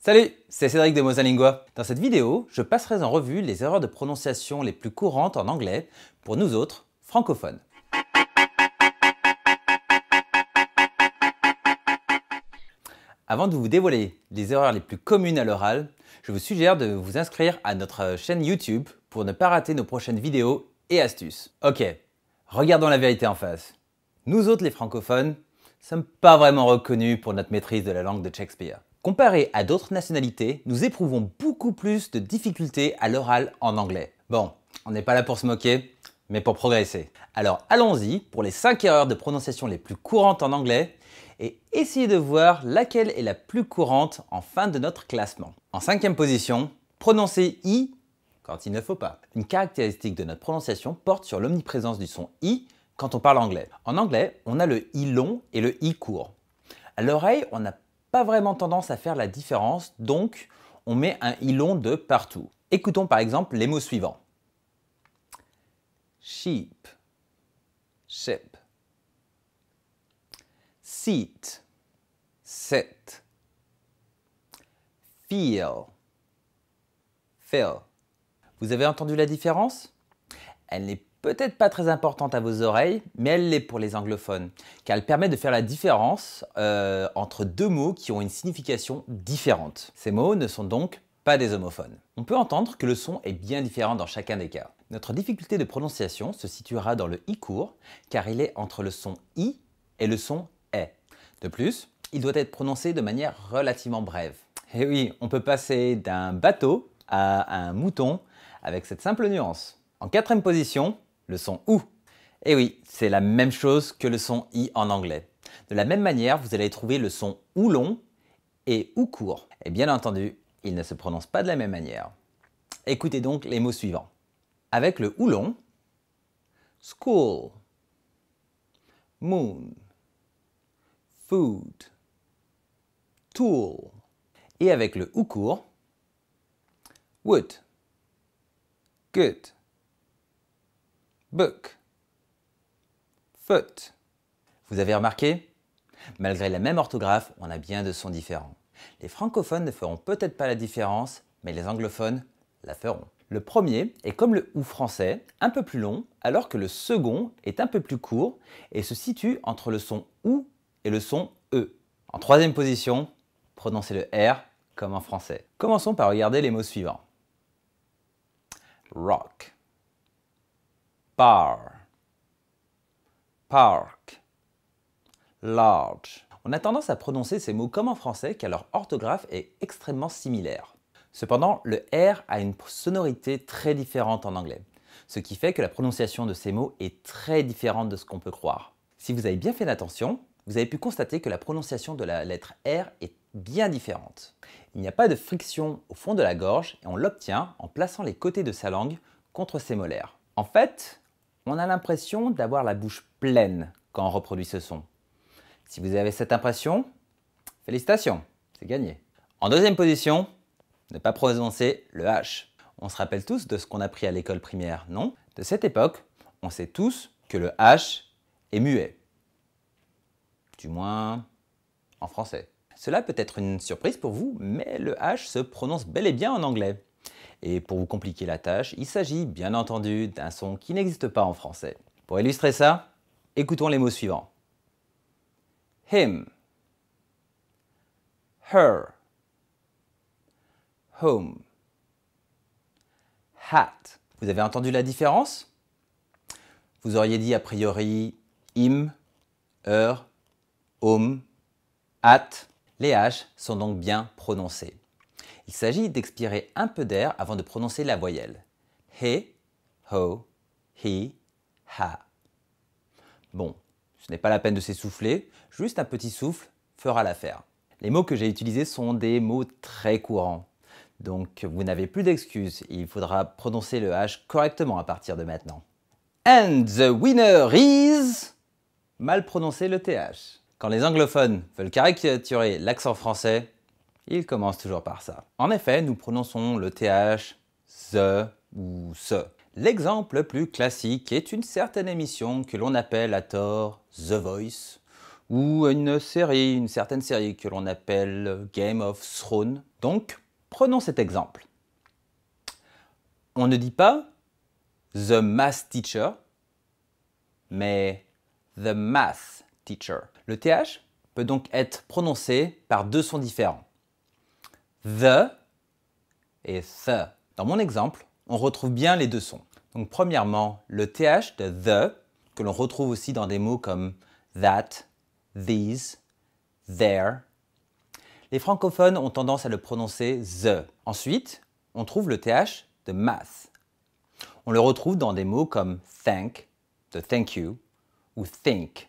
Salut, c'est Cédric de Mosalingua. Dans cette vidéo, je passerai en revue les erreurs de prononciation les plus courantes en anglais pour nous autres francophones. Avant de vous dévoiler les erreurs les plus communes à l'oral, je vous suggère de vous inscrire à notre chaîne YouTube pour ne pas rater nos prochaines vidéos et astuces. Ok, regardons la vérité en face. Nous autres les francophones, ne sommes pas vraiment reconnus pour notre maîtrise de la langue de Shakespeare. Comparé à d'autres nationalités, nous éprouvons beaucoup plus de difficultés à l'oral en anglais. Bon, on n'est pas là pour se moquer, mais pour progresser. Alors allons-y pour les 5 erreurs de prononciation les plus courantes en anglais et essayez de voir laquelle est la plus courante en fin de notre classement. En 5e position, prononcer I quand il ne faut pas. Une caractéristique de notre prononciation porte sur l'omniprésence du son I quand on parle anglais. En anglais, on a le I long et le I court. À l'oreille, on n'a pas vraiment tendance à faire la différence, donc on met un I long de partout. Écoutons par exemple les mots suivants. Sheep, ship. Seat, sit. Feel, fill. Vous avez entendu la différence? Elle n'est peut-être pas très importante à vos oreilles, mais elle l'est pour les anglophones, car elle permet de faire la différence entre deux mots qui ont une signification différente. Ces mots ne sont donc pas des homophones. On peut entendre que le son est bien différent dans chacun des cas. Notre difficulté de prononciation se situera dans le I court, car il est entre le son I et le son est. De plus, il doit être prononcé de manière relativement brève. Et oui, on peut passer d'un bateau à un mouton avec cette simple nuance. En 4e position, le son OU. Et oui, c'est la même chose que le son I en anglais. De la même manière, vous allez trouver le son OU long et OU court. Et bien entendu, ils ne se prononcent pas de la même manière. Écoutez donc les mots suivants. Avec le OU long, school, moon, food, tool. Et avec le OU court, wood, good, book, foot. Vous avez remarqué? Malgré la même orthographe, on a bien deux sons différents. Les francophones ne feront peut-être pas la différence, mais les anglophones la feront. Le premier est comme le OU français, un peu plus long, alors que le second est un peu plus court et se situe entre le son OU et le son E. En 3e position, prononcez le R comme en français. Commençons par regarder les mots suivants. Rock, bar, park, large. On a tendance à prononcer ces mots comme en français car leur orthographe est extrêmement similaire. Cependant, le R a une sonorité très différente en anglais, ce qui fait que la prononciation de ces mots est très différente de ce qu'on peut croire. Si vous avez bien fait attention, vous avez pu constater que la prononciation de la lettre R est bien différente. Il n'y a pas de friction au fond de la gorge et on l'obtient en plaçant les côtés de sa langue contre ses molaires. En fait, on a l'impression d'avoir la bouche pleine quand on reproduit ce son. Si vous avez cette impression, félicitations, c'est gagné. En 2e position, ne pas prononcer le H. On se rappelle tous de ce qu'on a appris à l'école primaire, non? De cette époque, on sait tous que le H est muet. Du moins, en français. Cela peut être une surprise pour vous, mais le H se prononce bel et bien en anglais. Et pour vous compliquer la tâche, il s'agit bien entendu d'un son qui n'existe pas en français. Pour illustrer ça, écoutons les mots suivants. Him, her, home, hat. Vous avez entendu la différence? Vous auriez dit a priori him, her, home, hat. Les H sont donc bien prononcés. Il s'agit d'expirer un peu d'air avant de prononcer la voyelle. He, ho, he, ha. Bon, ce n'est pas la peine de s'essouffler, juste un petit souffle fera l'affaire. Les mots que j'ai utilisés sont des mots très courants. Donc vous n'avez plus d'excuses, il faudra prononcer le H correctement à partir de maintenant. And the winner is... Mal prononcer le TH. Quand les anglophones veulent caricaturer l'accent français, ils commencent toujours par ça. En effet, nous prononçons le TH, the ou ce. L'exemple le plus classique est une certaine émission que l'on appelle à tort The Voice, ou une certaine série que l'on appelle Game of Thrones. Donc, prenons cet exemple. On ne dit pas the math teacher, mais the math teacher. Le TH peut donc être prononcé par deux sons différents. The et the. Dans mon exemple, on retrouve bien les deux sons. Donc premièrement, le TH de the, que l'on retrouve aussi dans des mots comme that, these, there. Les francophones ont tendance à le prononcer the. Ensuite, on trouve le TH de math. On le retrouve dans des mots comme thank, de thank you, ou think.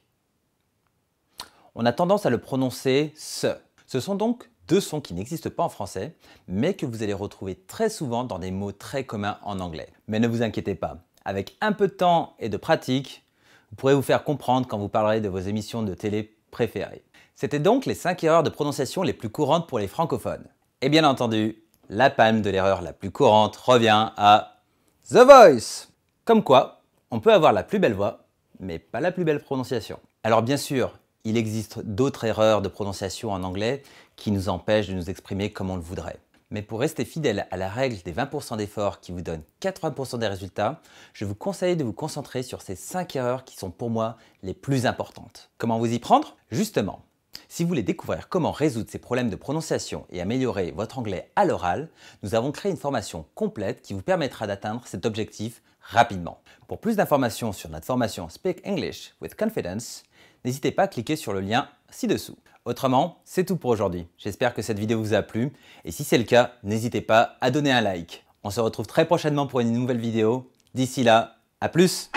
On a tendance à le prononcer ce. Ce sont donc deux sons qui n'existent pas en français, mais que vous allez retrouver très souvent dans des mots très communs en anglais. Mais ne vous inquiétez pas, avec un peu de temps et de pratique, vous pourrez vous faire comprendre quand vous parlerez de vos émissions de télé préférées. C'était donc les 5 erreurs de prononciation les plus courantes pour les francophones. Et bien entendu, la palme de l'erreur la plus courante revient à The Voice. Comme quoi, on peut avoir la plus belle voix, mais pas la plus belle prononciation. Alors bien sûr, il existe d'autres erreurs de prononciation en anglais qui nous empêchent de nous exprimer comme on le voudrait. Mais pour rester fidèle à la règle des 20% d'efforts qui vous donne 80% des résultats, je vous conseille de vous concentrer sur ces 5 erreurs qui sont pour moi les plus importantes. Comment vous y prendre? Justement, si vous voulez découvrir comment résoudre ces problèmes de prononciation et améliorer votre anglais à l'oral, nous avons créé une formation complète qui vous permettra d'atteindre cet objectif rapidement. Pour plus d'informations sur notre formation Speak English with Confidence, n'hésitez pas à cliquer sur le lien ci-dessous. Autrement, c'est tout pour aujourd'hui. J'espère que cette vidéo vous a plu et si c'est le cas, n'hésitez pas à donner un like. On se retrouve très prochainement pour une nouvelle vidéo. D'ici là, à plus!